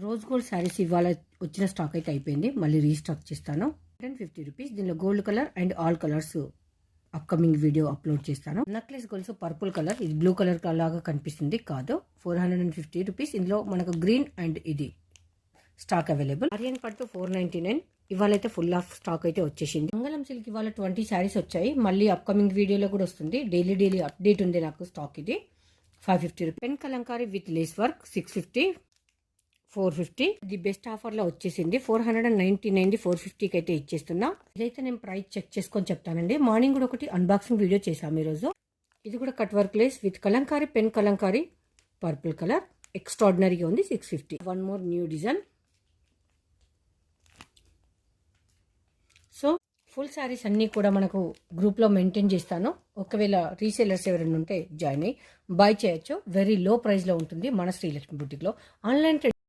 Rose gold saris ఇవాళ వచ్చిన stock అయితే అయిపోయింది. మళ్ళీ రీస్టాక్ చేస్తాను. 150 రూపీస్. దీనిలో gold colour and all colours upcoming video upload చేస్తాను. నెక్లెస్ గోల్స్ పర్పుల్ కలర్, ఇది బ్లూ కలర్ లాగా కనిపిస్తుంది కాదు. 450 రూపీస్. ఇందులో మనకు గ్రీన్ అండ్ ఇది స్టాక్ అవైలబుల్. ఆరియన్ పట్టు 499. ఇవాళ అయితే ఫుల్ ఆఫ్ స్టాక్ అయితే వచ్చేసింది. మంగళం సిల్క్ ఇవాళ 20 శారీస్ వచ్చాయి. మళ్ళీ అప్కమింగ్ వీడియోలో కూడా వస్తుంది. డైలీ అప్డేట్ ఉంది నాకు స్టాక్. ఇది 550 rupees. Pen Kalamkari with lace work 650, 450. The best offer లో వచ్చేసింది. 499 450కి అయితే ఇచ్చేస్తున్నా. ఇదైతే నేను ప్రైస్ చెక్ చేసుకొని చెప్తానండి. మార్నింగ్ కూడా ఒకటి అన్బాక్సింగ్ వీడియో చేసాము ఈరోజు. ఇది కూడా cut work lace with Kalamkari, pen Kalamkari purple colour ఎక్స్ట్రాడినరీగా ఉంది. 650. One more new design. So full saris అన్నీ కూడా మనకు గ్రూప్లో మెయింటైన్ చేస్తాను. ఒకవేళ రీసేలర్స్ ఎవరైనా ఉంటే జాయిన్ అయ్యి బై చేయొచ్చు. వెరీ లో ప్రైస్లో ఉంటుంది మన శ్రీలక్ష్మి బుటిక్లో. ఆన్లైన్